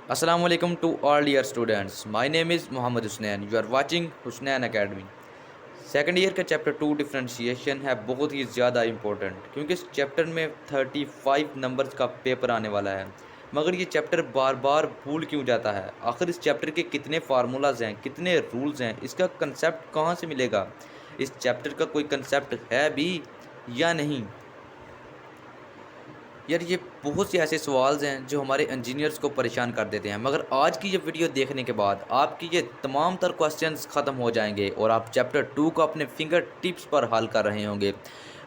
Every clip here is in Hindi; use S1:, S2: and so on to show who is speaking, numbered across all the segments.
S1: Assalamualaikum to all dear students. My name is Muhammad Husnain. You are watching Husnain Academy. Second year का चैप्टर 2 डिफ्रेंशिएशन है बहुत ही ज़्यादा इम्पोर्टेंट क्योंकि इस चैप्टर में 35 नंबर्स का पेपर आने वाला है। मगर ये चैप्टर बार बार भूल क्यों जाता है? आखिर इस चैप्टर के कितने फार्मूलाज हैं, कितने रूल्स हैं, इसका कंसेप्ट कहाँ से मिलेगा? इस चैप्टर का कोई कंसेप्ट है भी या नहीं? यार ये बहुत से ऐसे सवाल्स हैं जो हमारे इंजीनियर्स को परेशान कर देते हैं। मगर आज की ये वीडियो देखने के बाद आपकी ये तमाम तर क्वेश्चंस ख़त्म हो जाएंगे और आप चैप्टर 2 को अपने फिंगर टिप्स पर हल कर रहे होंगे।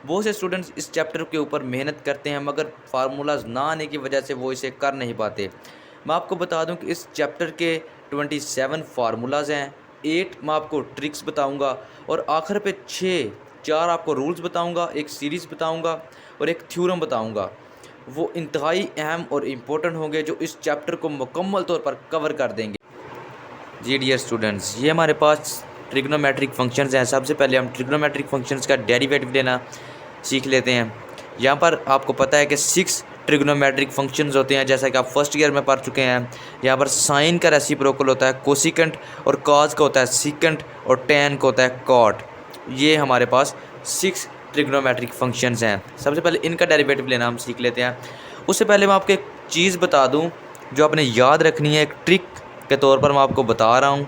S1: बहुत से स्टूडेंट्स इस चैप्टर के ऊपर मेहनत करते हैं मगर फार्मूलाज ना आने की वजह से वो इसे कर नहीं पाते। मैं आपको बता दूं कि इस चैप्टर के 27 फार्मूलाज हैं, 8 मैं आपको ट्रिक्स बताऊँगा और आखिर पे 4 आपको रूल्स बताऊँगा, एक सीरीज़ बताऊँगा और एक थ्योरम बताऊँगा। वो इंतहाई अहम और इम्पोर्टेंट होंगे जो इस चैप्टर को मुकम्मल तौर पर कवर कर देंगे। जी डियर स्टूडेंट्स, ये हमारे पास ट्रिग्नोमेट्रिक फंक्शंस हैं। सबसे पहले हम ट्रिग्नोमेट्रिक फंक्शंस का डेरिवेटिव लेना सीख लेते हैं। यहाँ पर आपको पता है कि 6 ट्रिग्नोमेट्रिक फंक्शंस होते हैं, जैसा कि आप फर्स्ट ईयर में पढ़ चुके हैं। यहाँ पर साइन का रेसिप्रोकल होता है कोसिकेंट और कॉस का होता है सीकेंट और टेन का होता है कॉट। ये हमारे पास 6 ट्रिग्नोमेट्रिक फंक्शंस हैं। सबसे पहले इनका डेरिवेटिव लेना हम सीख लेते हैं। उससे पहले मैं आपको एक चीज़ बता दूं जो आपने याद रखनी है। एक ट्रिक के तौर पर मैं आपको बता रहा हूं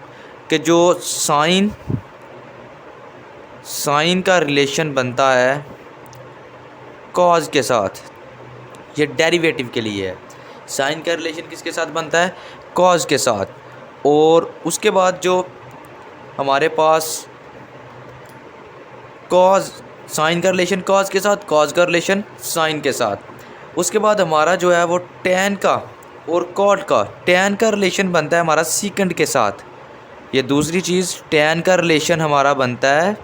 S1: कि जो साइन का रिलेशन बनता है कॉज के साथ, ये डेरिवेटिव के लिए है। साइन का रिलेशन किसके साथ बनता है? कॉज के साथ। और उसके बाद जो हमारे पास कॉज, साइन का रिलेशन कॉज के साथ, कॉज का रिलेशन साइन के साथ। उसके बाद हमारा जो है वो टेन का और कॉट का, टेन का रिलेशन बनता है हमारा सीकेंट के साथ। ये दूसरी चीज़, टेन का रिलेशन हमारा बनता है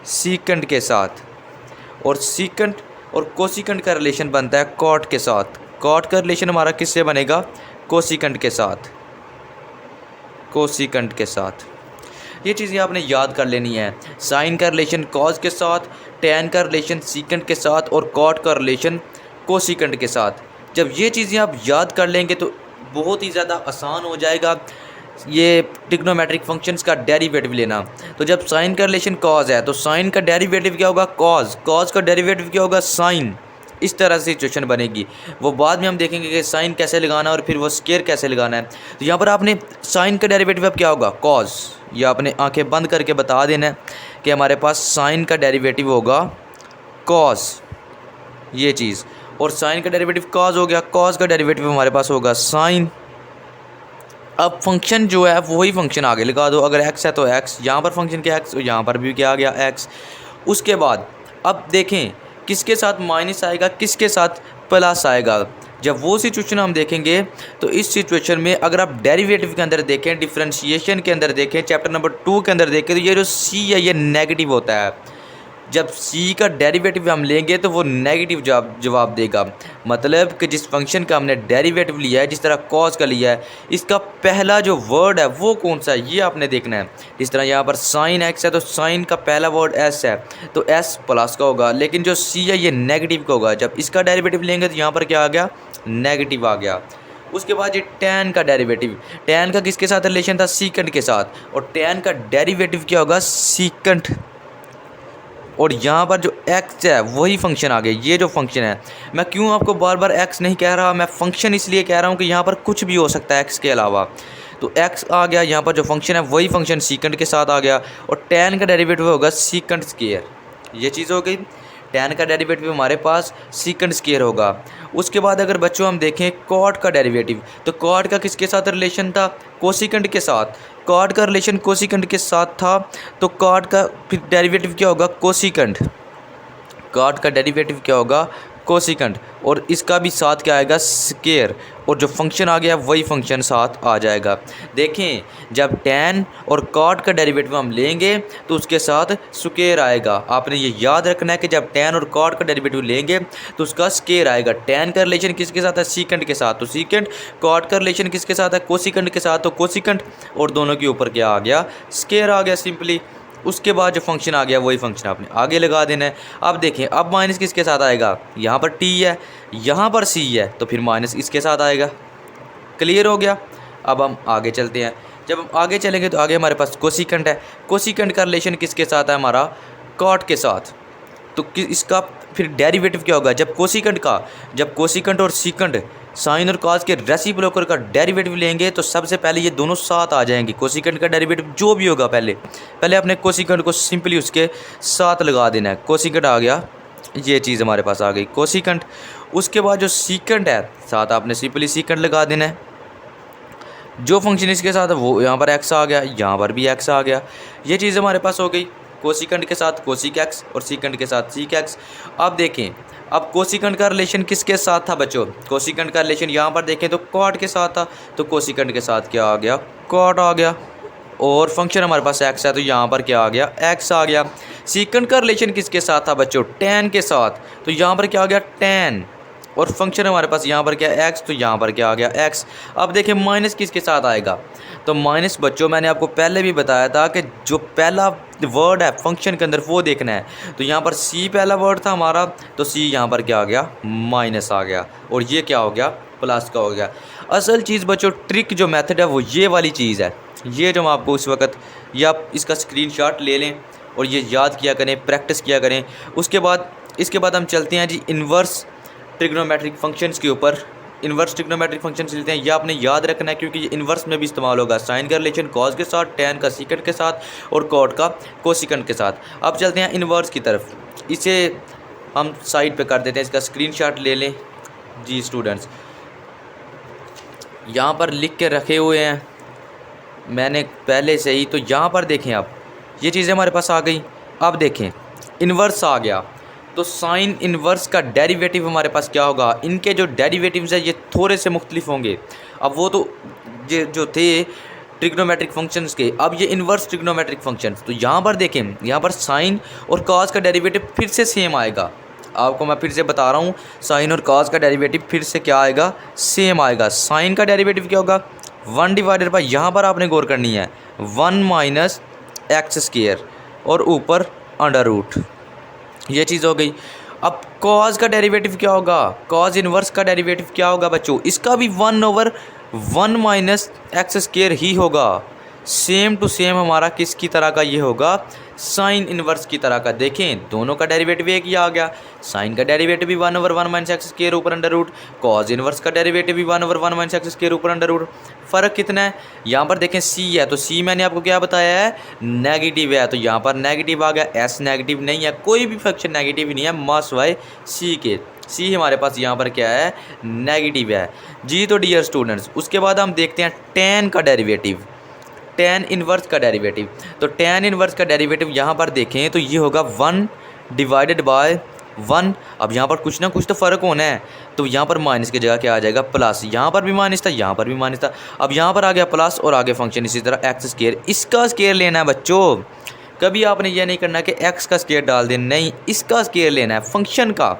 S1: सीकेंट के साथ और सीकेंट और कोसिकेंट का रिलेशन बनता है कॉट के साथ। कॉट का रिलेशन हमारा किससे बनेगा? कोसिकेंट के साथ, कोसिकेंट के साथ। ये चीज़ें आपने याद कर लेनी है। साइन का रिलेशन कॉज के साथ, टेन का रिलेशन सीकेंट के साथ और कॉट का रिलेशन कोसिकेंट के साथ। जब ये चीज़ें आप याद कर लेंगे तो बहुत ही ज़्यादा आसान हो जाएगा ये ट्रिग्नोमेट्रिक फंक्शंस का डेरिवेटिव लेना। तो जब साइन का रिलेशन कॉज है तो साइन का डेरिवेटिव क्या होगा? कॉज। कॉज का डेरिवेटिव क्या होगा? साइन। इस तरह से सिचुएशन बनेगी। वो बाद में हम देखेंगे कि साइन कैसे लगाना और फिर वो स्केयर कैसे लगाना है। तो यहाँ पर आपने साइन का डेरिवेटिव अब क्या होगा? कॉज। या आपने आंखें बंद करके बता देना है कि हमारे पास साइन का डेरिवेटिव होगा कॉज, ये चीज़। और साइन का डेरिवेटिव कॉज हो गया, कॉज का डेरिवेटिव हमारे पास होगा साइन। अब फंक्शन जो है वही फंक्शन आगे लगा दो। अगर एक्स है तो एक्स, यहाँ पर फंक्शन क्या एक्स, यहाँ पर भी क्या आ गया एक्स। उसके बाद अब देखें किसके साथ माइनस आएगा, किसके साथ प्लस आएगा। जब वो सिचुएशन हम देखेंगे तो इस सिचुएशन में अगर आप डेरिवेटिव के अंदर देखें, डिफरेंशिएशन के अंदर देखें, चैप्टर नंबर 2 के अंदर देखें, तो ये जो सी है ये नेगेटिव होता है। जब सी का डेरिवेटिव हम लेंगे तो वो नेगेटिव जवाब देगा। मतलब कि जिस फंक्शन का हमने डेरिवेटिव लिया है, जिस तरह कॉस का लिया है, इसका पहला जो वर्ड है वो कौन सा है ये आपने देखना है। जिस तरह यहाँ पर साइन एक्स है तो साइन का पहला वर्ड एस है तो एस प्लस का होगा, लेकिन जो सी है ये नेगेटिव का होगा। जब इसका डेरिवेटिव लेंगे तो यहाँ पर क्या आ गया? नेगेटिव आ गया। उसके बाद ये टेन का डेरिवेटिव, टेन का किसके साथ रिलेशन था? सीकेंट के साथ। और टेन का डेरिवेटिव क्या होगा? सीकेंट। और यहाँ पर जो x है वही फंक्शन आ गया। ये जो फंक्शन है, मैं क्यों आपको बार बार x नहीं कह रहा, मैं फंक्शन इसलिए कह रहा हूँ कि यहाँ पर कुछ भी हो सकता है x के अलावा। तो x आ गया, यहाँ पर जो फंक्शन है वही फंक्शन सीकेंट के साथ आ गया। और tan का डेरिवेटिव होगा सीकेंट स्क्वायर। ये चीज़ हो गई। tan का डेरिवेटिव हमारे पास सीकेंट स्क्वायर होगा। उसके बाद अगर बच्चों हम देखें कॉट का डेरिवेटिव, तो कॉट का किसके साथ रिलेशन था? कोसिकेंट के साथ। कॉट का रिलेशन कोसिकेंट के साथ था तो कॉट का फिर डेरिवेटिव क्या होगा? कोसिकेंट। कॉट का डेरिवेटिव क्या होगा? कोसिकेंट। और इसका भी साथ क्या आएगा? स्क्वायर। और जो फंक्शन आ गया वही फंक्शन साथ आ जाएगा। देखें जब tan और cot का डेरिवेटिव हम लेंगे तो उसके साथ स्क्वायर आएगा। आपने ये याद रखना है कि जब tan और cot का डेरिवेटिव लेंगे तो उसका स्क्वायर आएगा। tan का रिलेशन किसके साथ है? सीकेंट के साथ तो सीकेंट। cot का रिलेशन किसके साथ है? कोसिकेंट के साथ तो कोसिकेंट। और दोनों के ऊपर क्या आ गया? स्क्वायर आ गया सिंपली। उसके बाद जो फंक्शन आ गया वही फंक्शन आपने आगे लगा देना है। अब देखें अब माइनस किसके साथ आएगा? यहाँ पर t है, यहाँ पर c है, तो फिर माइनस इसके साथ आएगा। क्लियर हो गया। अब हम आगे चलते हैं। जब हम आगे चलेंगे तो आगे हमारे पास कोसिकेंट है। कोसिकेंट का रिलेशन किसके साथ है हमारा, कॉट के साथ। तो इसका फिर डेरिवेटिव क्या होगा, जब कोसिकेंट और सीकेंट साइन और कॉस के रेसिप्रोकल का डेरिवेटिव लेंगे तो सबसे पहले ये दोनों साथ आ जाएंगे। कोसिकेंट का डेरिवेटिव जो भी होगा पहले अपने कोसिकेंट को सिंपली उसके साथ लगा देना है। कोसिकेंट आ गया, ये चीज़ हमारे पास आ गई कोसिकेंट। उसके बाद जो सीकेंट है साथ आपने सिंपली सीकेंट लगा देना है। जो फंक्शन इसके साथ है वो यहाँ पर एक्स आ गया, यहाँ पर भी एक्स आ गया। ये चीज़ हमारे पास हो गई कोसिकेंट के साथ कोसिक एक्स और सीकेंट के साथ सीक एक्स। अब देखें, अब कोसिकेंट का रिलेशन किसके साथ था बच्चों, कोसिकेंट का रिलेशन यहाँ पर देखें तो कॉट के साथ था। तो कोसिकेंट के साथ क्या आ गया, कॉट आ गया। और फंक्शन हमारे पास एक्स है तो यहाँ पर क्या आ गया, एक्स आ गया। सीकेंट का रिलेशन किसके साथ था बच्चों, टैन के साथ। तो यहाँ पर क्या आ गया, टैन। और फंक्शन हमारे पास यहाँ पर क्या है, एक्स। तो यहाँ पर क्या आ गया, एक्स। अब देखें माइनस किसके साथ आएगा, तो माइनस बच्चों मैंने आपको पहले भी बताया था कि जो पहला वर्ड है फंक्शन के अंदर वो देखना है। तो यहाँ पर सी पहला वर्ड था हमारा, तो सी यहाँ पर क्या आ गया, माइनस आ गया। और ये क्या हो गया, प्लस का हो गया। असल चीज़ बच्चों, ट्रिक जो मेथड है वो ये वाली चीज़ है, ये जो मैं आपको इस वक्त, या आप इसका स्क्रीनशॉट ले लें और ये याद किया करें, प्रैक्टिस किया करें। इसके बाद हम चलते हैं जी इन्वर्स ट्रिग्नोमेट्रिक फंक्शंस के ऊपर। इन्वर्स ट्रिग्नोमेट्रिक फंक्शंस लेते हैं, ये आपने याद रखना है क्योंकि ये इन्वर्स में भी इस्तेमाल होगा। साइन का रिलेशन कॉस के साथ, टैन का सीकेंट के साथ और कॉट का कोसिकेंट के साथ। अब चलते हैं इन्वर्स की तरफ। इसे हम साइड पे कर देते हैं, इसका स्क्रीनशॉट ले लें जी स्टूडेंट्स। यहाँ पर लिख के रखे हुए हैं मैंने पहले से ही, तो यहाँ पर देखें आप, ये चीज़ें हमारे पास आ गई। अब देखें इन्वर्स आ गया, तो साइन इन्वर्स का डेरिवेटिव हमारे पास क्या होगा, इनके जो डेरिवेटिव्स हैं ये थोड़े से मुख्तलिफ होंगे। अब वो तो ये जो थे ट्रिग्नोमेट्रिक फंक्शंस के, अब ये इन्वर्स ट्रिग्नोमेट्रिक फंक्शंस। तो यहाँ पर देखें, यहाँ पर साइन और कॉस का डेरिवेटिव फिर से सेम आएगा। आपको मैं फिर से बता रहा हूँ, साइन और कॉस का डेरिवेटिव फिर से क्या आएगा, सेम आएगा। साइन का डेरिवेटिव क्या होगा, 1 डिवाइडेड बाई, यहाँ पर आपने गौर करनी है, 1 माइनस एक्स स्क्वायर और ऊपर अंडर रूट, ये चीज़ हो गई। अब कॉस का डेरिवेटिव क्या होगा, कॉस इन्वर्स का डेरिवेटिव क्या होगा बच्चों, इसका भी 1/1 माइनस एक्स स्क्वायर ही होगा। सेम टू सेम हमारा किसकी तरह का ये होगा, साइन इन्वर्स की तरह का। देखें दोनों का डेरिवेटिव एक ही आ गया। साइन का डेरिवेटिव भी 1/1 माइनस एक्स स्क्वायर ऊपर अंडर रूट, कॉस इन्वर्स का डेरिवेटिव भी 1/1 माइनस एक्स स्क्वायर ऊपर अंडर रूट। फ़र्क कितना है, यहाँ पर देखें सी है, तो सी मैंने आपको क्या बताया है, नेगेटिव है, तो यहाँ पर नेगेटिव आ गया। एस नेगेटिव नहीं है, कोई भी फंक्शन नेगेटिव नहीं है, मास वाई सी के। सी हमारे पास यहाँ पर क्या है, नेगेटिव है जी। तो डियर स्टूडेंट्स, उसके बाद हम देखते हैं टेन का डेरिवेटिव, टेन इन्वर्स का डेरिवेटिव। तो टेन इन्वर्स का डेरिवेटिव यहाँ पर देखें तो ये होगा 1 डिवाइडेड बाय 1। अब यहाँ पर कुछ ना कुछ तो फ़र्क होना है, तो यहाँ पर माइनस की जगह क्या आ जाएगा, प्लस। यहाँ पर भी माइनस था, यहाँ पर भी माइनस था, अब यहाँ पर आ गया प्लस, और आगे फंक्शन इसी तरह एक्स स्क्वायर। इसका स्क्वायर लेना है बच्चों, कभी आपने ये नहीं करना कि एक्स का स्क्वायर डाल दें, नहीं, इसका स्क्वायर लेना है फंक्शन का।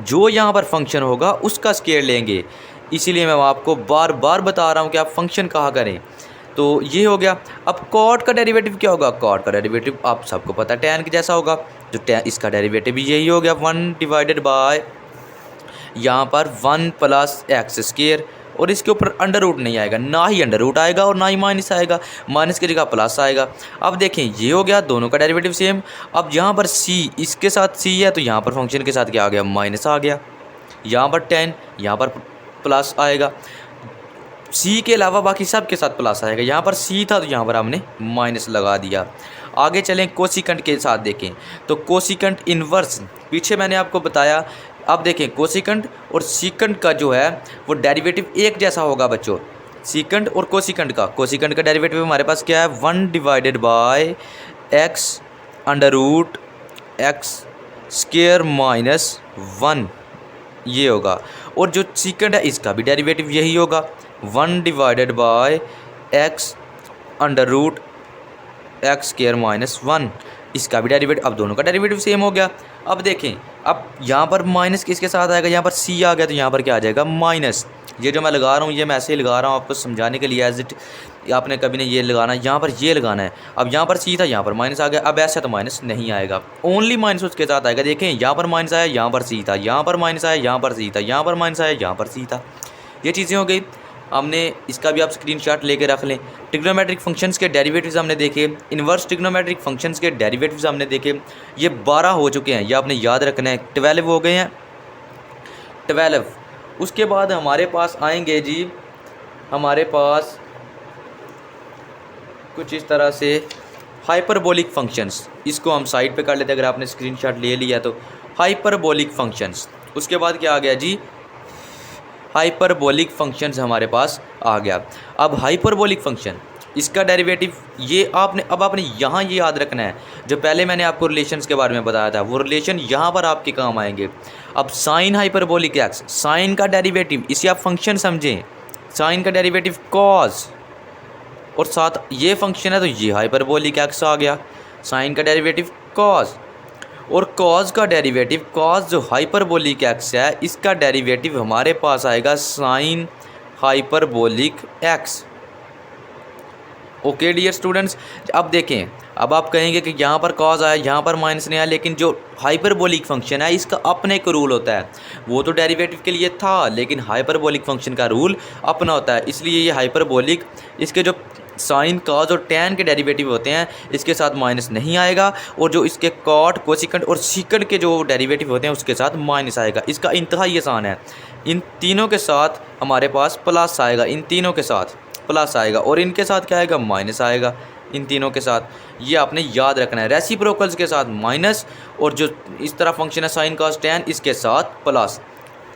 S1: जो यहाँ पर फंक्शन होगा उसका स्क्वायर लेंगे, इसीलिए मैं आपको बार बार बता रहा हूँ कि आप फंक्शन कहाँ करें। तो ये हो गया। अब कॉट का डेरिवेटिव क्या होगा, कॉट का डेरिवेटिव आप सबको पता है टैन के जैसा होगा। जो टैन, इसका डेरिवेटिव भी यही हो गया, 1 डिवाइडेड बाय यहाँ पर 1 प्लस एक्स स्क्वायर, और इसके ऊपर अंडर रूट नहीं आएगा, ना ही अंडर रूट आएगा और ना ही माइनस आएगा, माइनस की जगह प्लस आएगा। अब देखें ये हो गया, दोनों का डेरिवेटिव सेम। अब यहाँ पर सी, इसके साथ सी है, तो यहाँ पर फंक्शन के साथ क्या आ गया, माइनस आ गया। यहाँ पर टेन, यहाँ पर प्लस आएगा। सी के अलावा बाकी सब के साथ प्लस आएगा। यहाँ पर सी था तो यहाँ पर हमने माइनस लगा दिया। आगे चलें कोसिकेंट के साथ देखें, तो कोसिकेंट इन्वर्स पीछे मैंने आपको बताया। अब देखें कोसिकेंट और सीकेंट का जो है वो डेरिवेटिव एक जैसा होगा बच्चों, सीकेंट और कोसिकेंट का। कोसिकेंट का डेरिवेटिव हमारे पास क्या है, 1 divided by x under root x square minus 1, ये होगा। और जो सीकेंट है इसका भी डेरिवेटिव यही होगा, 1 divided by x under root x square minus 1, इसका भी डेरिवेटिव। अब दोनों का डेरिवेटिव सेम हो गया। अब देखें, अब यहाँ पर माइनस किसके साथ आएगा, यहाँ पर सी आ गया, तो यहाँ पर क्या आ जाएगा, माइनस। ये जो मैं लगा रहा हूँ ये मैं ऐसे ही लगा रहा हूँ आपको समझाने के लिए, एज इट आपने कभी नहीं ये लगाना है, यहाँ पर ये लगाना है। अब यहाँ पर सी था, यहाँ पर माइनस आ गया। अब ऐसे तो माइनस नहीं आएगा, ओनली माइनस उसके साथ आएगा। देखें यहाँ पर माइनस आया, यहाँ पर सी था, यहाँ पर माइनस आया, यहाँ पर सी था, यहाँ पर माइनस आया, यहाँ पर सी था। ये चीज़ें हो गई। हमने इसका भी आप स्क्रीनशॉट लेके रख लें। ट्रिग्नोमेट्रिक फंक्शंस के डेरिवेटिव्स हमने देखे, इन्वर्स ट्रिग्नोमेट्रिक फंक्शंस के डेरिवेटिव्स हमने देखे। ये 12 हो चुके हैं, ये आपने याद रखना है। 12 हो गए हैं, 12। उसके बाद हमारे पास आएंगे जी, हमारे पास कुछ इस तरह से हाइपरबोलिक फंक्शंस। इसको हम साइड पे कर लेते हैं, अगर आपने स्क्रीनशॉट ले लिया तो। हाइपरबोलिक फंक्शंस, उसके बाद क्या आ गया जी, हाइपरबोलिक फंक्शंस हमारे पास आ गया। अब हाइपरबोलिक फंक्शन, इसका डेरिवेटिव ये आपने यहाँ ये याद रखना है, जो पहले मैंने आपको रिलेशंस के बारे में बताया था, वो रिलेशन यहाँ पर आपके काम आएंगे। अब साइन हाइपरबोलिक एक्स, साइन का डेरिवेटिव, इसे आप फंक्शन समझें, साइन का डेरिवेटिव कॉस, और साथ ये फंक्शन है तो ये हाइपरबोलिक एक्स आ गया। साइन का डेरिवेटिव कॉस, और कॉस का डेरिवेटिव, कॉस जो हाइपरबोलिक एक्स है इसका डेरिवेटिव हमारे पास आएगा sine hyperbolic x. Okay dear students, अब देखें, अब आप कहेंगे कि यहाँ पर कॉस आया, यहाँ पर माइनस नहीं आया, लेकिन जो हाइपरबोलिक फंक्शन है इसका अपने एक रूल होता है। वो तो डेरिवेटिव के लिए था, लेकिन हाइपरबोलिक फंक्शन का रूल अपना होता है। इसलिए ये हाइपरबोलिक, इसके जो साइन, कॉस और टैन के डेरिवेटिव होते हैं इसके साथ माइनस नहीं आएगा, और जो इसके कॉट, कोसिकेंट और सीकेंट के जो डेरिवेटिव होते हैं उसके साथ माइनस आएगा। इसका इंतहाई आसान है, इन तीनों के साथ हमारे पास प्लस आएगा, इन तीनों के साथ प्लस आएगा, और इनके साथ क्या आएगा, माइनस आएगा, इन तीनों के साथ। ये आपने याद रखना है, रेसिप्रोकल्स के साथ माइनस, और जो इस तरह फंक्शन है साइन कॉस टैन, इसके साथ प्लस।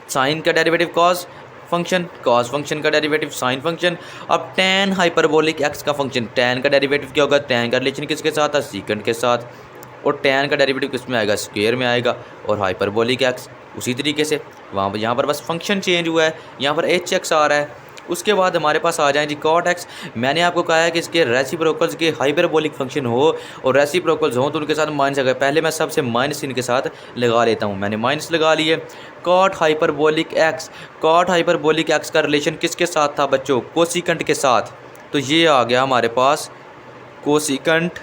S1: साइन का derivative cos function, cos function का डेरिवेटिव साइन फंक्शन। अब टैन हाइपरबोलिक एक्स का फंक्शन, टैन का डेरिवेटिव क्या होगा, टैन का रिलेशन किसके साथ है, सीकेंट के साथ, और टैन का डेरिवेटिव किस में आएगा, स्क्वायर में आएगा। और हाइपरबोलिक एक्स उसी तरीके से, वहाँ पर यहाँ पर बस फंक्शन चेंज हुआ है, यहाँ पर एच एक्स आ रहा है। उसके बाद हमारे पास आ जाए जी कॉट एक्स। मैंने आपको कहा है कि इसके रेसिप्रोकल्स के हाइपरबोलिक फंक्शन हो और रेसिप्रोकल्स हो तो उनके साथ माइनस आ गए। पहले मैं सबसे माइनस इनके साथ लगा लेता हूँ, मैंने माइनस लगा लिए। Cot hyperbolic x, cot hyperbolic x का रिलेशन किसके साथ था बच्चों, कोसिकेंट के साथ। तो ये आ गया हमारे पास कोसिकेंट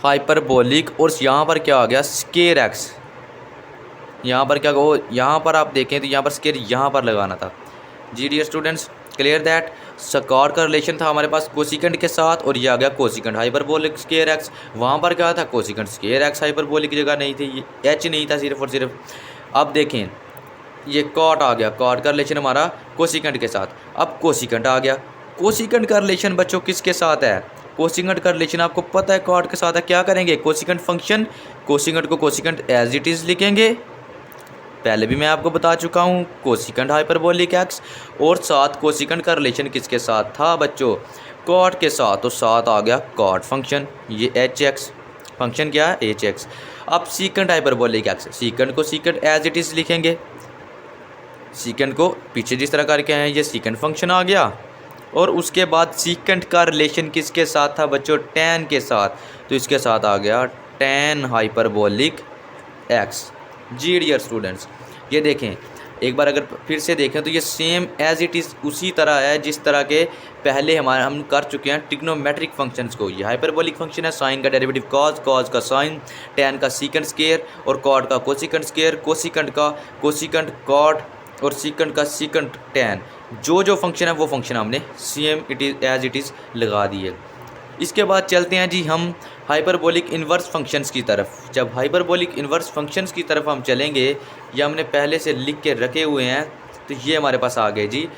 S1: हाइपरबोलिक, और यहाँ पर क्या आ गया, स्केयर एक्स। यहाँ पर क्या हो, यहाँ पर आप देखें तो यहाँ पर स्केयर यहाँ पर लगाना था। जी dear students, clear that. Cot का रिलेशन था हमारे पास कोसिकेंट के साथ, और ये आ गया कोसिकेंट हाइपरबोलिक स्केयर एक्स। वहाँ पर क्या था, कोसिकेंट स्केयर एक्स हाइपरबोलिक की जगह नहीं थी, ये एच नहीं था सिर्फ और सिर्फ। अब देखें ये कॉट आ गया, कॉट का रिलेशन हमारा कोसिकेंट के साथ। अब कोसिकेंट आ गया, कोसिकेंट का रिलेशन बच्चों किसके साथ है, कोसिकेंट का रिलेशन आपको पता है कॉट के साथ है। क्या करेंगे, कोसिकेंट फंक्शन, कोसिकेंट को कोसिकेंट एज इट इज़ लिखेंगे, पहले भी मैं आपको बता चुका हूँ, कोसिकेंट हाइपरबोलिक एक्स। और साथ कोसिकेंट का रिलेशन किसके साथ था बच्चों, कॉट के साथ, तो साथ आ गया कॉट फंक्शन, ये एच एक्स फंक्शन क्या है, एच एक्स। अब सीकेंट हाइपरबोलिक एक्स, सीकेंट को सीकेंट एज इट इज़ लिखेंगे, सीकेंट को पीछे जिस तरह करके हैं, ये सीकेंट फंक्शन आ गया। और उसके बाद सीकेंट का रिलेशन किसके साथ था बच्चों, टैन के साथ, तो इसके साथ आ गया टैन हाइपरबोलिक एक्स। जी डियर स्टूडेंट्स, ये देखें एक बार अगर फिर से देखें तो ये सेम एज इट इज़ उसी तरह है जिस तरह के पहले हम कर चुके हैं ट्रिग्नोमेट्रिक फंक्शंस को। ये हाइपरबोलिक फंक्शन है, साइन का डेरिवेटिव कॉस, कॉस का साइन, टैन का सीकेंट स्क्वायर, और कॉट का कोसिकेंट स्क्वायर, कोसिकेंट का कोसिकेंट कॉट, और सीकेंट का सीकेंट टैन। जो फंक्शन है वो फंक्शन हमने same it is as it is लगा दिए। इसके बाद चलते हैं जी हम हाइपरबोलिक इन्वर्स फंक्शंस की तरफ। जब हाइपरबोलिक इन्वर्स फंक्शंस की तरफ हम चलेंगे, ये हमने पहले से लिख के रखे हुए हैं, तो ये हमारे पास आ गए जी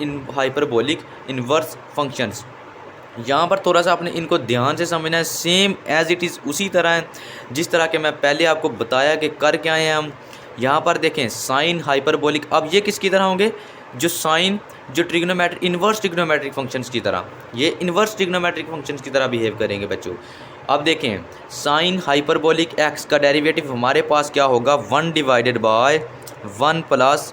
S1: इन हाइपरबोलिक इन्वर्स फंक्शंस। यहाँ पर थोड़ा सा आपने इनको ध्यान से समझना है, सेम एज इट इज़ उसी तरह है जिस तरह के मैं पहले आपको बताया कि कर क्या हैं हम। यहाँ पर देखें साइन हाइपरबोलिक, अब ये किसकी तरह होंगे, जो साइन, जो ट्रिग्नोमेट्रिक इन्वर्स ट्रिग्नोमेट्रिक फंक्शंस की तरह, ये इन्वर्स ट्रिग्नोमेट्रिक फंक्शंस की तरह बिहेव करेंगे बच्चों। अब देखें साइन हाइपरबोलिक एक्स का डेरिवेटिव हमारे पास क्या होगा, 1 divided by 1 plus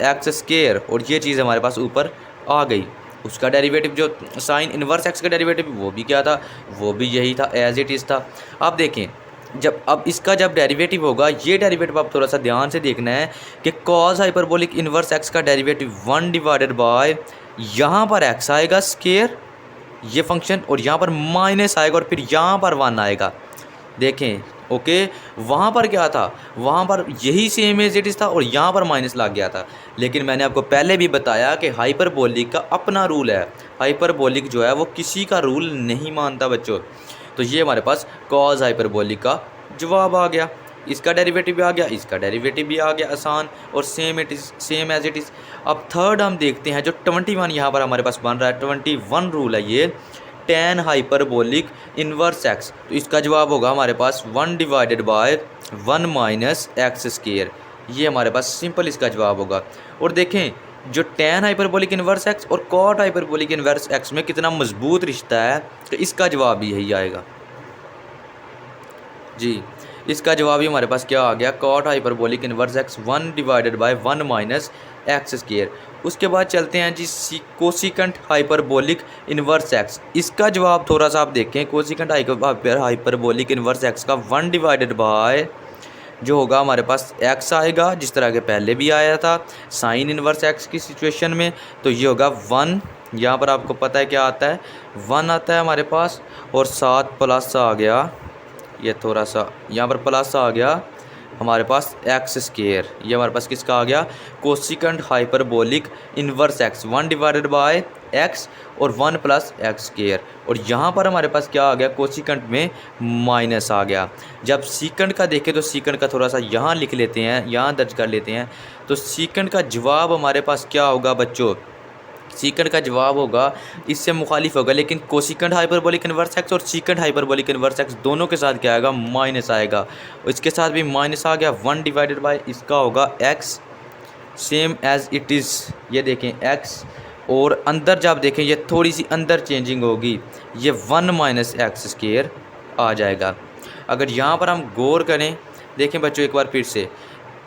S1: x square, और ये चीज़ हमारे पास ऊपर आ गई। उसका डेरिवेटिव जो साइन इन्वर्स एक्स का डेरिवेटिव वो भी क्या था, वो भी यही था, एज इट इज़ था। अब देखें अब इसका जब डेरिवेटिव होगा, ये डेरिवेटिव आप थोड़ा सा ध्यान से देखना है कि कॉस हाइपरबोलिक इन्वर्स एक्स का डेरिवेटिव 1 डिवाइडेड बाय, यहाँ पर एक्स आएगा स्क्वायर ये फंक्शन, और यहाँ पर माइनस आएगा, और फिर यहाँ पर 1 आएगा। देखें ओके, वहाँ पर क्या था, वहाँ पर यही सेम एज इट इज़ था और यहाँ पर माइनस लग गया था। लेकिन मैंने आपको पहले भी बताया कि हाइपरबोलिक का अपना रूल है, हाइपरबोलिक जो है वो किसी का रूल नहीं मानता बच्चों। तो ये हमारे पास कॉज हाइपरबोलिक का जवाब आ गया, इसका डेरिवेटिव भी आ गया, इसका डेरिवेटिव भी आ गया आसान, और same it is, same as it is. अब थर्ड हम देखते हैं जो 21 यहाँ पर हमारे पास बन रहा है, 21 रूल है ये, टेन हाइपरबोलिक इन्वर्स एक्स। तो इसका जवाब होगा हमारे पास 1 divided by 1 minus x square. ये हमारे पास सिंपल इसका जवाब होगा। और देखें जो टेन हाइपरबोलिक इन्वर्स एक्स और कॉट हाइपरबोलिक इन्वर्स एक्स में कितना मजबूत रिश्ता है, तो इसका जवाब भी यही आएगा जी। इसका जवाब ही हमारे पास क्या आ गया, cot hyperbolic inverse x 1 divided by 1 minus x square. उसके बाद चलते हैं जी कोसिकेंट हाइपरबोलिक इन्वर्स एक्स। इसका जवाब थोड़ा सा आप देखें, कोसिकेंट हाइपरबोलिक इन्वर्स एक्स का 1 डिवाइडेड बाय जो होगा हमारे पास एक्स आएगा, जिस तरह के पहले भी आया था साइन इन्वर्स एक्स की सिचुएशन में। तो ये होगा 1, यहाँ पर आपको पता है क्या आता है, 1 आता है हमारे पास, और 7 प्लस आ गया, ये थोड़ा सा यहाँ पर प्लस आ गया हमारे पास एक्स स्केयर। ये हमारे पास किसका आ गया, cosecant hyperbolic inverse x 1 divided by x और 1 प्लस एक्स स्केयर। और यहाँ पर हमारे पास क्या आ गया, कोसिकेंट में माइनस आ गया। जब सीकेंट का देखें तो सीकेंट का थोड़ा सा यहाँ लिख लेते हैं, यहाँ दर्ज कर लेते हैं। तो सीकेंट का जवाब हमारे पास क्या होगा बच्चों, सीकेंट का जवाब होगा, इससे मुखालिफ होगा, लेकिन कोसिकेंट हाइपरबोलिक इन्वर्स एक्स और सीकेंट हाइपरबोलिक इन्वर्स एक्स दोनों के साथ क्या आएगा, माइनस आएगा। और इसके साथ भी माइनस आ गया, 1 डिवाइडेड बाय इसका होगा x same as it is. ये देखें एक्स, और अंदर जब देखें ये थोड़ी सी अंदर चेंजिंग होगी, ये 1 माइनस एक्स स्केयर आ जाएगा। अगर यहाँ पर हम गौर करें, देखें बच्चों एक बार फिर से,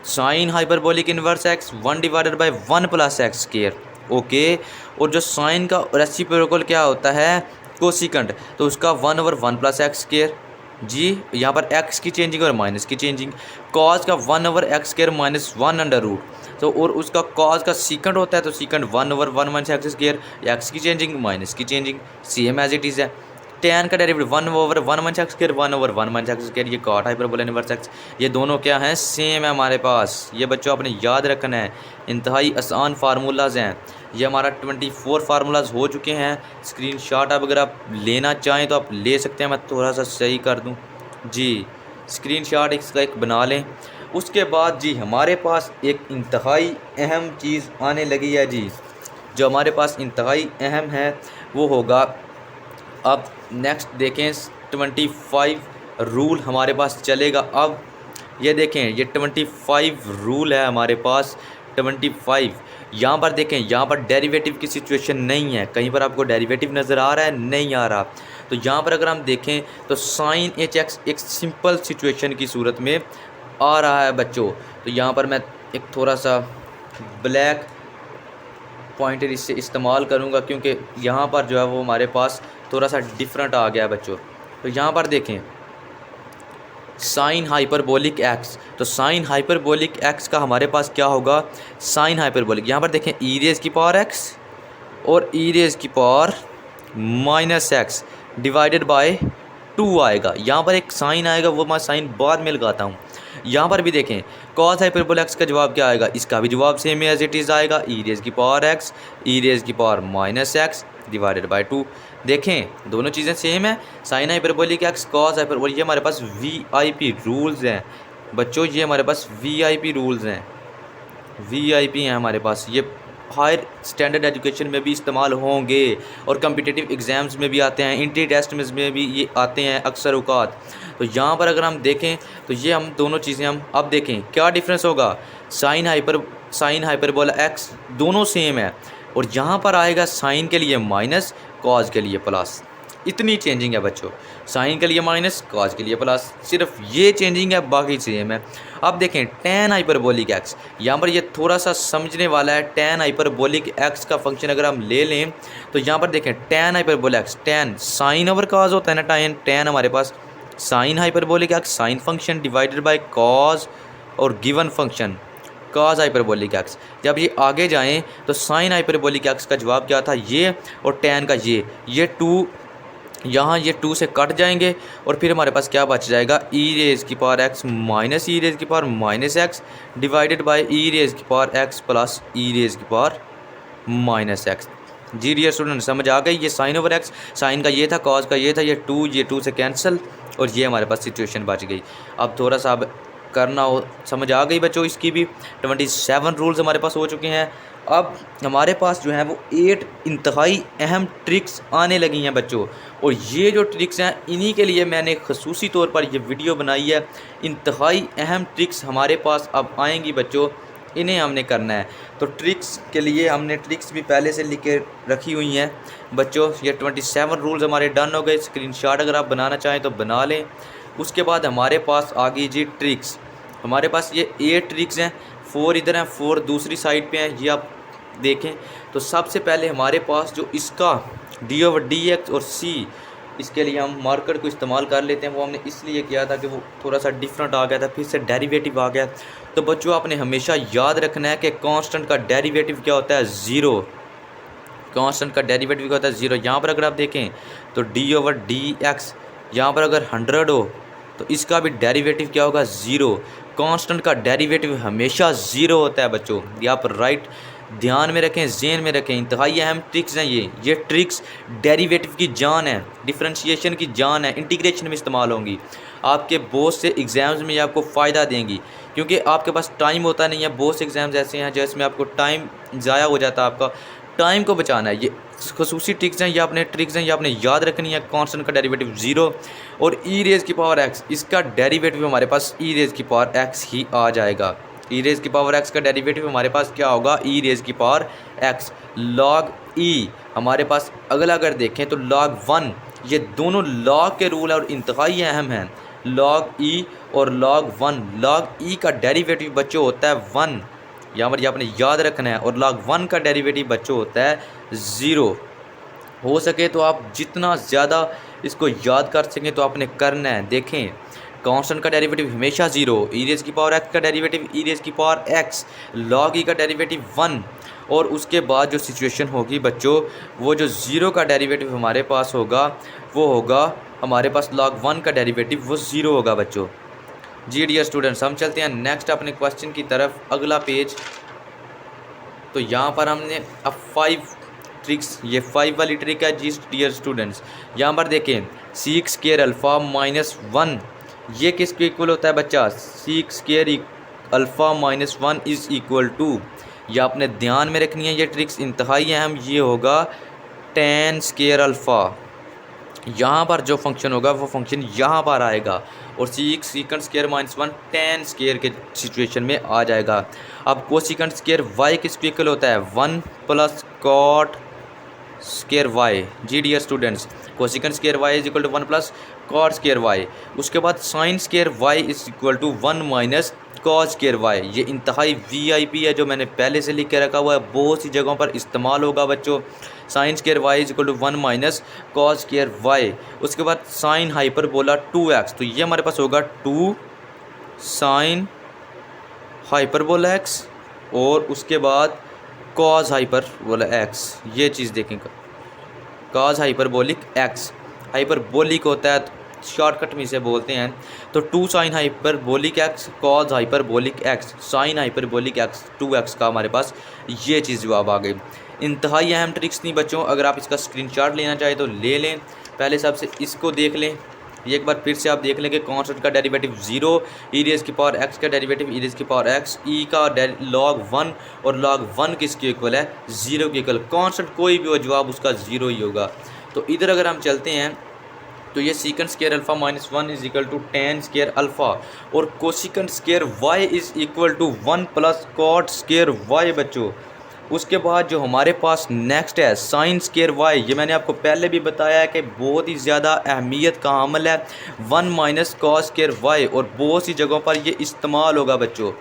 S1: sine hyperbolic inverse x 1 divided by 1 plus x square, okay. और जो साइन का रेसिप्रोकल क्या होता है, कोसिकेंट, तो उसका 1/1 प्लस एक्स स्केयर जी। यहाँ पर एक्स की चेंजिंग और माइनस की चेंजिंग। कॉज का 1/x square minus 1 under root, तो और उसका कॉज का सीकेंट होता है, तो secant 1/1 minus x square, x की चेंजिंग माइनस की changing, same as it is है। टेन का derivative 1/1 minus x square 1/1 minus x square, ये कॉट हाइपरबोलिक इन्वर्स एक्स, ये दोनों क्या हैं, सेम है हमारे पास। ये बच्चों आपने याद रखना है, इंतहाई आसान फार्मूलाज हैं। ये हमारा 24 फार्मूलाज हो चुके हैं। स्क्रीनशॉट अब अगर आप लेना चाहें तो आप ले सकते हैं, मैं थोड़ा सा सही कर दूं जी, स्क्रीनशॉट इसका एक बना लें। उसके बाद जी हमारे पास एक इंतहाई अहम चीज़ आने लगी है जी, जो हमारे पास इंतहाई अहम है वो होगा, अब नेक्स्ट देखें 25 रूल हमारे पास चलेगा। अब ये देखें ये 25 रूल है हमारे पास, 25। यहाँ पर देखें, यहाँ पर डेरिवेटिव की सिचुएशन नहीं है, कहीं पर आपको डेरिवेटिव नज़र आ रहा है, नहीं आ रहा। तो यहाँ पर अगर हम देखें तो साइन एच एक्स एक सिंपल सिचुएशन की सूरत में आ रहा है बच्चों। तो यहाँ पर मैं एक थोड़ा सा ब्लैक पॉइंटर इससे इस्तेमाल करूँगा, क्योंकि यहाँ पर जो है वो हमारे पास थोड़ा सा डिफरेंट आ गया बच्चों। तो यहाँ पर देखें साइन हाइपरबोलिक एक्स, तो साइन हाइपरबोलिक एक्स का हमारे पास क्या होगा, साइन हाइपरबोलिक, यहाँ पर देखें ई रेज़ की पावर एक्स और ई रेज़ की power minus x divided by 2 आएगा। यहाँ पर एक साइन आएगा, वो मैं साइन बाद में लगाता हूँ। यहाँ पर भी देखें कॉस हाइपरबोलिक एक्स का जवाब क्या आएगा, इसका भी जवाब सेम एज इट इज़ आएगा, ई रेज़ की पावर एक्स ई रेज़ की power minus x divided by 2। देखें दोनों चीज़ें सेम है, sign hyperbolic x cos hyperbolic. ये हमारे पास वीआईपी रूल्स हैं बच्चों, ये हमारे पास वीआईपी रूल्स हैं, वीआईपी हैं हमारे पास। ये हायर स्टैंडर्ड एजुकेशन में भी इस्तेमाल होंगे और कम्पिटिटिव एग्ज़ाम्स में भी आते हैं, इंट्री टेस्ट में भी ये आते हैं अक्सर औकात। तो यहाँ पर अगर हम देखें तो ये हम दोनों चीज़ें हम अब देखें क्या डिफरेंस होगा, साइन हाइपरबोला एक्स दोनों सेम है, और यहाँ पर आएगा साइन के लिए माइनस, कॉज के लिए प्लस। इतनी चेंजिंग है बच्चों, साइन के लिए माइनस, कॉज के लिए प्लस, सिर्फ ये चेंजिंग है, बाकी सेम है। अब देखें टेन हाइपरबोलिक एक्स, यहाँ पर ये थोड़ा सा समझने वाला है। टेन हाइपरबोलिक एक्स का फंक्शन अगर हम ले लें तो यहाँ पर देखें tan hyperbolic x, tan sine over cos होता है ना, टेन हमारे पास sine hyperbolic x sine function divided by cos और given function cos hyperbolic x. जब ये आगे जाएं तो साइन हाइपरबोलिक एक्स का जवाब क्या था, ये, और टेन का ये 2 यहाँ ये 2 से कट जाएंगे और फिर हमारे पास क्या बच जाएगा, ई रेज़ की power x minus e raise की power minus x divided by e raise की power x plus e raise की पावर माइनस एक्स। जी डियर स्टूडेंट समझ आ गई। ये साइन ओवर एक्स, साइन का ये था, कॉज का ये था, ये 2 से कैंसिल और ये हमारे पास सिचुएशन बच गई। अब थोड़ा सा अब करना हो, समझ आ गई बच्चों। इसकी भी 27 रूल्स हमारे पास हो चुके हैं। अब हमारे पास जो है वो 8 इंतहाई अहम ट्रिक्स आने लगी हैं बच्चों, और ये जो ट्रिक्स हैं इन्हीं के लिए मैंने खसूसी तौर पर ये वीडियो बनाई है। इंतहाई अहम ट्रिक्स हमारे पास अब आएंगी बच्चों, इन्हें हमने करना है। तो ट्रिक्स के लिए हमने ट्रिक्स भी पहले से लिख के रखी हुई हैं बच्चों। ये 27 रूल्स हमारे डन हो गए। स्क्रीनशॉट अगर आप बनाना चाहें तो बना लें। उसके बाद हमारे पास आ गई जी ट्रिक्स। हमारे पास ये 8 ट्रिक्स हैं, 4 इधर हैं, 4 दूसरी साइड पे हैं, ये आप देखें। तो सबसे पहले हमारे पास जो इसका डी/dx और c, इसके लिए हम मार्कर को इस्तेमाल कर लेते हैं। वो हमने इसलिए किया था कि वो थोड़ा सा डिफरेंट आ गया था, फिर से डेरिवेटिव आ गया। तो बच्चों आपने हमेशा याद रखना है कि कांस्टेंट का डेरिवेटिव क्या होता है, ज़ीरो। कांस्टेंट का डेरिवेटिव क्या होता है, ज़ीरो। यहाँ पर अगर आप देखें तो d/dx यहाँ पर अगर 100 हो तो इसका भी डेरिवेटिव क्या होगा, ज़ीरो। कांस्टेंट का डेरिवेटिव हमेशा ज़ीरो होता है बच्चों। यहाँ पर राइट ध्यान में रखें, ज़हन में रखें। इंतहाई अहम ट्रिक्स हैं ये ट्रिक्स डेरिवेटिव की जान है, डिफरेंशिएशन की जान है, इंटीग्रेशन में इस्तेमाल होंगी। आपके बहुत से एग्ज़ाम्स में ये आपको फ़ायदा देंगी, क्योंकि आपके पास टाइम होता नहीं है। बहुत से एग्ज़ाम्स ऐसे हैं जिसमें आपको टाइम ज़ाया हो जाता है। आपका टाइम को बचाना है, ये खसूसी ट्रिक्स हैं, ये आपने ट्रिक्स हैं, ये आपने याद रखनी है। कांस्टेंट का डेरिवेटिव ज़ीरो और ई रेज़ की पावर एक्स, इसका डेरिवेटिव हमारे पास ई रेज़ की पावर एक्स ही आ जाएगा। ई रेज़ की पावर एक्स का डेरिवेटिव हमारे पास क्या होगा, ई रेज़ की पावर एक्स। लॉग ई हमारे पास अगला अगर देखें तो लॉग 1, ये दोनों लॉग के रूल और इंतहाई अहम हैं। लॉग ई और लॉग 1, लॉग ई का डेरिवेटिव बच्चों होता है 1, यहाँ पर ये आपने याद रखना है। और log 1 का डेरिवेटिव बच्चों होता है 0। हो सके तो आप जितना ज़्यादा इसको याद कर सकें तो आपने करना है। देखें कांस्टेंट का डेरिवेटिव हमेशा 0, ई रेज़ की पावर एक्स का डेरिवेटिव ई रेज़ की पावर एक्स, log ई का डेरिवेटिव 1, और उसके बाद जो सिचुएशन होगी बच्चों, वो जो 0 का डेरिवेटिव हमारे पास होगा वो होगा हमारे पास log 1 का डेरिवेटिव वो 0 होगा बच्चों। जी डियर स्टूडेंट्स हम चलते हैं नेक्स्ट अपने क्वेश्चन की तरफ, अगला पेज। तो यहाँ पर हमने अब 5 ट्रिक्स, ये 5 वाली ट्रिक है जी डियर स्टूडेंट्स। यहाँ पर देखें सीक स्क्वायर अल्फ़ा माइनस 1, ये किसके इक्वल होता है बच्चा, sec square alpha minus 1 is equal to, ये आपने ध्यान में रखनी है। ये ट्रिक्स इंतहाई अहम, ये होगा tan स्क्वायर अल्फ़ा। यहाँ पर जो फंक्शन होगा वो फंक्शन यहाँ पर आएगा और secant square minus 1 tan square के सिचुएशन में आ जाएगा। अब कोसिकेंड स्क्वायर वाई किसके इक्वल होता है, 1 प्लस कॉट स्क्वायर वाई। जी dear students cosecant square y is equal to 1 plus cot square y. उसके बाद sine square y is equal to 1 minus cos square y. ये इंतहाई वीआईपी है जो मैंने पहले से लिख के रखा हुआ है, बहुत सी जगहों पर इस्तेमाल होगा बच्चों। Sine square y is equal to 1 minus cos square y. उसके बाद साइन हाइपरबोला 2x, तो ये हमारे पास होगा 2 साइन हाइपरबोला x, और उसके बाद कॉस हाइपरबोला x। ये चीज़ देखेंगे, कॉस हाइपरबोलिक x, हाइपरबोलिक होता है शॉर्टकट में इसे बोलते हैं। तो 2 sine hyperbolic x cos hyperbolic x sign hyperbolic x 2x का हमारे पास ये चीज़ जवाब आ गई। इंतहाई अहम ट्रिक्स नहीं बच्चों, अगर आप इसका स्क्रीनशॉट लेना चाहें तो ले लें। पहले सबसे इसको देख लें, ये एक बार फिर से आप देख लें कि कांस्टेंट का डेरिवेटिव 0, ई रेज़ की पावर एक्स का डेरिवेटिव ई रेज़ की पावर एक्स, ई का log 1 और log 1 किसके इक्वल है, 0 के इक्वल। कांस्टेंट कोई भी हो जवाब उसका 0 ही होगा। तो इधर अगर हम चलते हैं तो ये secant square alpha minus 1 is equal to tan square alpha, और cosecant square y is equal to 1 plus cot square y बच्चों। उसके बाद जो हमारे पास नेक्स्ट है साइन स्क्वायर वाई, ये मैंने आपको पहले भी बताया है कि बहुत ही ज़्यादा अहमियत का अमल है 1 माइनस कॉस स्क्वायर वाई, और बहुत सी जगहों पर ये इस्तेमाल होगा बच्चों।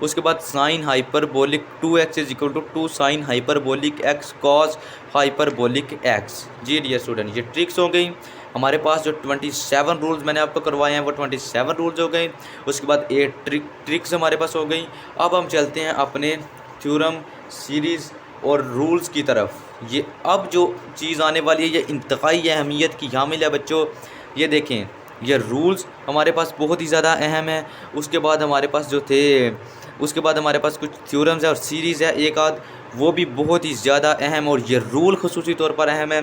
S1: उसके बाद sine hyperbolic 2x is equal to 2 sine hyperbolic x cos hyperbolic x। जी डियर स्टूडेंट ये ट्रिक्स हो गई हमारे पास। जो 27 रूल्स मैंने आपको करवाए हैं वो 27 रूल्स हो गए। उसके बाद 8 ट्रिक्स हमारे पास हो गई। अब हम चलते हैं अपने थ्योरम सीरीज़ और रूल्स की तरफ। ये अब जो चीज़ आने वाली है ये इंतहाई अहमियत की हामिल है बच्चों। ये देखें, ये रूल्स हमारे पास बहुत ही ज़्यादा अहम है। उसके बाद हमारे पास जो थे, उसके बाद हमारे पास कुछ थ्योरम्स है और सीरीज़ है एक आध, वो भी बहुत ही ज़्यादा अहम, और ये रूल खसूसी तौर पर अहम है।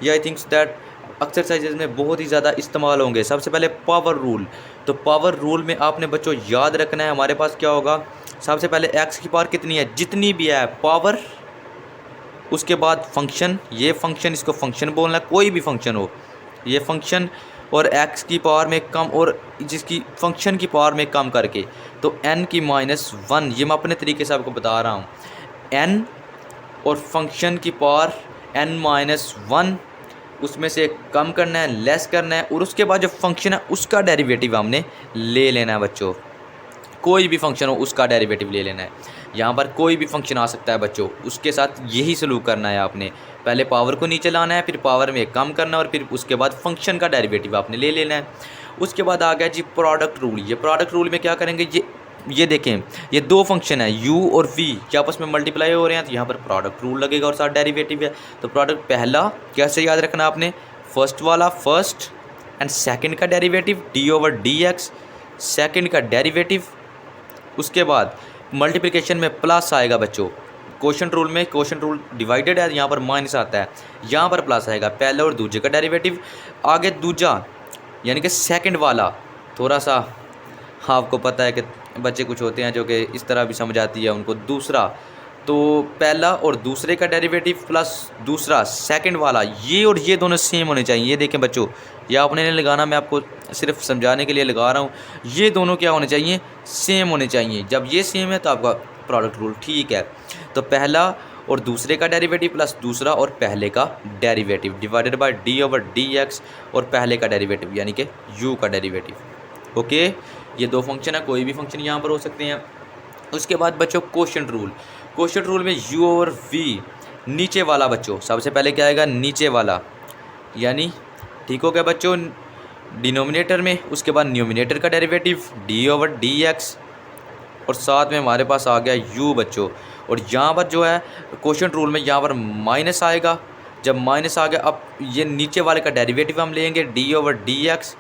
S1: ये आई थिंक्स दैट एक्सरसाइजेज में बहुत ही ज़्यादा इस्तेमाल होंगे। सबसे पहले पावर रूल। तो पावर रूल में आपने बच्चों याद रखना है, हमारे पास क्या होगा, सबसे पहले एक्स की पावर कितनी है, जितनी भी है पावर, उसके बाद फंक्शन, ये फंक्शन, इसको फंक्शन बोलना, कोई भी फंक्शन हो, ये फंक्शन, और एक्स की पावर में कम और जिसकी फंक्शन की पावर में कम करके, तो n की -1, ये मैं अपने तरीके से आपको बता रहा हूँ, n और फंक्शन की पावर n-1, उसमें से कम करना है, लेस करना है, और उसके बाद जो फंक्शन है उसका डेरिवेटिव हमने ले लेना है बच्चों। कोई भी फंक्शन हो उसका डेरिवेटिव ले लेना है। यहाँ पर कोई भी फंक्शन आ सकता है बच्चों, उसके साथ यही सलूक करना है आपने। पहले पावर को नीचे लाना है, फिर पावर में कम करना है, और फिर उसके बाद फंक्शन का डेरिवेटिव आपने ले लेना है। उसके बाद आ गया जी प्रोडक्ट रूल। ये प्रोडक्ट रूल में क्या करेंगे, ये देखें, ये दो फंक्शन है u और v के आपस में मल्टीप्लाई हो रहे हैं, तो यहाँ पर प्रोडक्ट रूल लगेगा और साथ डेरिवेटिव है। तो प्रोडक्ट पहला कैसे याद रखना आपने, फर्स्ट वाला फर्स्ट एंड सेकंड का डेरिवेटिव d/dx, सेकंड का डेरिवेटिव, उसके बाद मल्टीप्लिकेशन में प्लस आएगा बच्चों। क्वोशंट रूल में, क्वोशंट रूल डिवाइडेड है, यहाँ पर माइनस आता है, यहाँ पर प्लस आएगा, पहले और दूसरे का डेरिवेटिव। आगे दूजा यानी कि सेकंड वाला, थोड़ा सा आपको पता है कि बच्चे कुछ होते हैं जो कि इस तरह भी समझ आती है उनको, दूसरा, तो पहला और दूसरे का डेरिवेटिव प्लस दूसरा सेकंड वाला, ये और ये दोनों सेम होने चाहिए। ये देखें बच्चों, ये आपने नहीं लगाना, मैं आपको सिर्फ समझाने के लिए लगा रहा हूँ। ये दोनों क्या होने चाहिए, सेम होने चाहिए। जब ये सेम है तो आपका प्रोडक्ट रूल ठीक है। तो पहला और दूसरे का डेरिवेटिव प्लस दूसरा और पहले का डेरिवेटिव डिवाइडेड बाय d/dx, और पहले का डेरिवेटिव यानी कि u का डेरिवेटिव। ओके, ये दो फंक्शन है, कोई भी फंक्शन यहाँ पर हो सकते हैं। उसके बाद बच्चों क्वोशंट रूल। क्वोशंट रूल में u और v, नीचे वाला बच्चों, सबसे पहले क्या आएगा, नीचे वाला, यानी ठीक हो गया बच्चों, डिनोमिनेटर में, उसके बाद न्यूमिनेटर का डेरिवेटिव d/dx, और साथ में हमारे पास आ गया u बच्चों। और यहाँ पर जो है क्वोशंट रूल में यहाँ पर माइनस आएगा। जब माइनस आ गया, अब ये नीचे वाले का डेरिवेटिव हम लेंगे d/dx।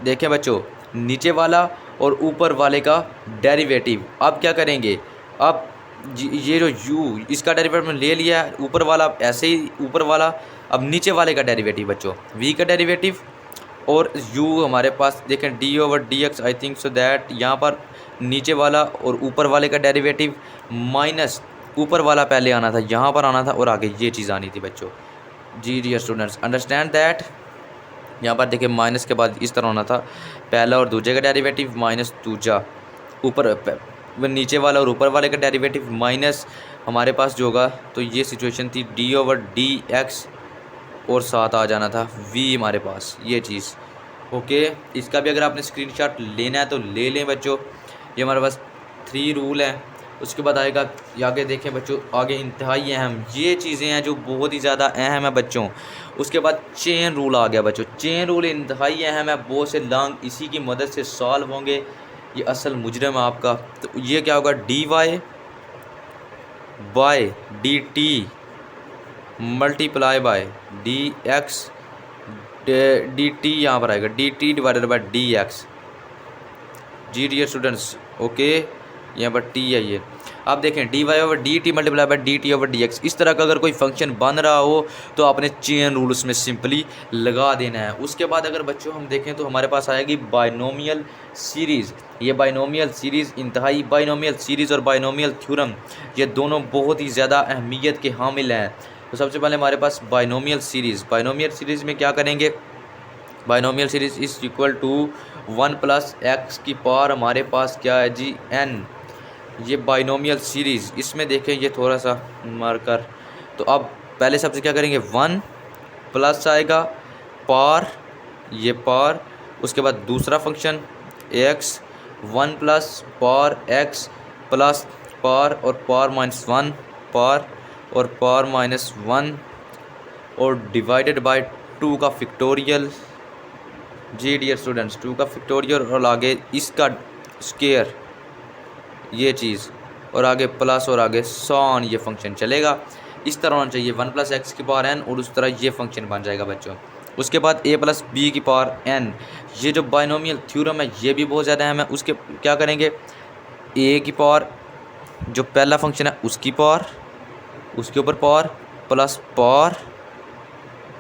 S1: देखें बच्चों, नीचे वाला और ऊपर वाले का डेरिवेटिव। अब क्या करेंगे, अब ये जो u, इसका डेरिवेटिव ले लिया है, ऊपर वाला ऐसे ही ऊपर वाला, अब नीचे वाले का डेरिवेटिव बच्चों, v का डेरिवेटिव, और u हमारे पास देखें d/dx, I think so that यहाँ पर नीचे वाला और ऊपर वाले का डेरिवेटिव माइनस ऊपर वाला पहले आना था, यहाँ पर आना था, और आगे ये चीज़ आनी थी बच्चों। जी डियर स्टूडेंट्स, अंडरस्टैंड दैट। यहाँ पर देखिए माइनस के बाद इस तरह होना था, पहला और दूसरे का डेरिवेटिव माइनस दूजा, ऊपर नीचे वाला और ऊपर वाले का डेरिवेटिव माइनस हमारे पास जो होगा, तो ये सिचुएशन थी d/dx, और साथ आ जाना था v हमारे पास, ये चीज़। ओके, इसका भी अगर आपने स्क्रीनशॉट लेना है तो ले लें बच्चों। ये हमारे पास 3 रूल हैं। उसके बाद आएगा, आगे देखें बच्चों, आगे इंतहाई अहम ये चीज़ें हैं जो बहुत ही ज़्यादा अहम है बच्चों। उसके बाद चेन रूल आ गया बच्चों। चेन रूल इंतहाई अहम है, बहुत से लॉन्ग इसी की मदद से सॉल्व होंगे। ये असल मुजरम है आपका। तो ये क्या होगा, dy/dt multiply by dx dt, यहाँ पर आएगा dt डिवाइडेड बाय dx। जी डियर स्टूडेंट्स, ओके, यहाँ पर t है ये। आप देखें dy/dt मल्टीप्लाई बाय dt/dx, इस तरह का अगर कोई फंक्शन बन रहा हो तो आपने चेन रूल उसमें सिंपली लगा देना है। उसके बाद अगर बच्चों हम देखें तो हमारे पास आएगी बाइनोमियल सीरीज़। ये बाइनोमियल सीरीज़, इंतहाई बाइनोमियल सीरीज़ और बाइनोमियल थ्योरम, ये दोनों बहुत ही ज़्यादा अहमियत के हामिल हैं। तो सबसे पहले हमारे पास बाइनोमियल सीरीज़। बाइनोमियल सीरीज़ में क्या करेंगे, binomial series is equal to 1 + x की पावर हमारे पास क्या है जी, n। ये बाइनोमियल सीरीज़, इसमें देखें ये थोड़ा सा मार्कर, तो अब पहले सबसे क्या करेंगे, 1 प्लस आएगा पावर, ये पावर, उसके बाद दूसरा function x, 1 + power x plus power और पावर -1 पावर और पावर -1 और डिवाइडेड बाय 2 का फैक्टोरियल। जी डियर स्टूडेंट्स, 2 का फैक्टोरियल, और आगे इसका स्क्वायर, ये चीज़, और आगे प्लस, और आगे सॉन, ये फंक्शन चलेगा। इस तरह होना चाहिए 1 + x की पावर n, और उस तरह ये फंक्शन बन जाएगा बच्चों। उसके बाद a + b की पावर n, ये जो बाइनोमियल थ्योरम है ये भी बहुत ज़्यादा अहम है। उसके क्या करेंगे, a की पावर जो पहला फंक्शन है उसकी पावर, उसके ऊपर पावर प्लस पावर,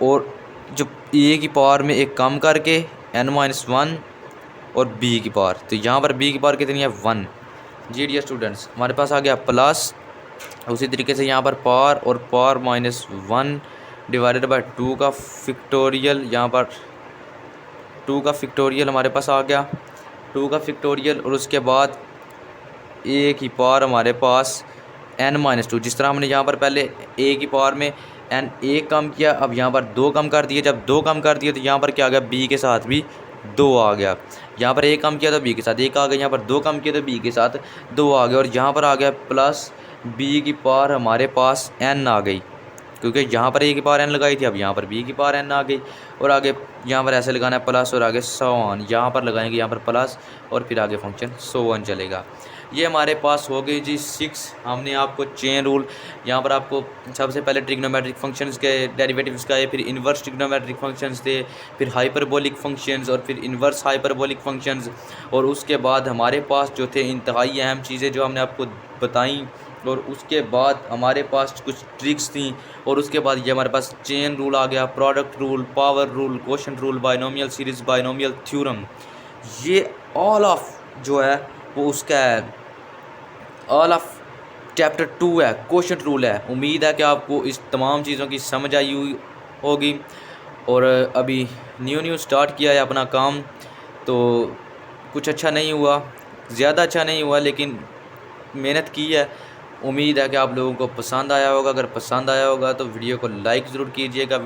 S1: और जो a की पावर में एक कम करके n-1 और b की पावर, तो यहाँ पर b की पावर कितनी है 1। जी डियर स्टूडेंट्स, हमारे पास आ गया प्लस, उसी तरीके से यहाँ पर पावर और पावर -1 डिवाइडेड बाय 2 का फैक्टोरियल, यहाँ पर 2 का फैक्टोरियल हमारे पास आ गया, 2 का फैक्टोरियल, और उसके बाद a की पावर हमारे पास n-2। जिस तरह हमने यहाँ पर पहले a की पावर में n एक कम किया, अब यहाँ पर 2 कम कर दिए, जब 2 कम कर दिए तो यहाँ पर क्या आ गया, b के साथ भी 2 आ गया। यहाँ पर 1 कम किया तो b के साथ 1 आ गया, यहाँ पर 2 कम किया तो b के साथ 2 आ गया, और यहाँ पर आ गया प्लस b की पावर हमारे पास n आ गई, क्योंकि यहाँ पर a की पावर n लगाई थी, अब यहाँ पर b की पावर n आ गई। और आगे यहाँ पर ऐसे लगाना है प्लस, और आगे सो ऑन, यहाँ पर लगाएंगे यहाँ पर प्लस, और फिर आगे फंक्शन सो ऑन चलेगा। ये हमारे पास हो गई जी 6। हमने आपको चेन रूल, यहाँ पर आपको सबसे पहले ट्रिग्नोमेट्रिक फंक्शंस के डेरिवेटिव्स का है, फिर इन्वर्स ट्रिग्नोमेट्रिक फंक्शंस थे, फिर हाइपरबोलिक फंक्शंस, और फिर इन्वर्स हाइपरबोलिक फंक्शंस, और उसके बाद हमारे पास जो थे इंतहाई अहम चीज़ें जो हमने आपको बताई, और उसके बाद हमारे पास कुछ ट्रिक्स थी, और उसके बाद ये हमारे पास चेन रूल आ गया, product rule, power rule, quotient rule, binomial series, binomial theorem. ये ऑल ऑफ जो है वो उसका है, ऑल ऑफ चैप्टर 2 है, क्वोशंट रूल है। उम्मीद है कि आपको इस तमाम चीज़ों की समझ आई हुई होगी, और अभी न्यू स्टार्ट किया है अपना काम, तो कुछ अच्छा नहीं हुआ, ज़्यादा अच्छा नहीं हुआ, लेकिन मेहनत की है। उम्मीद है कि आप लोगों को पसंद आया होगा। अगर पसंद आया होगा तो वीडियो को लाइक ज़रूर कीजिएगा।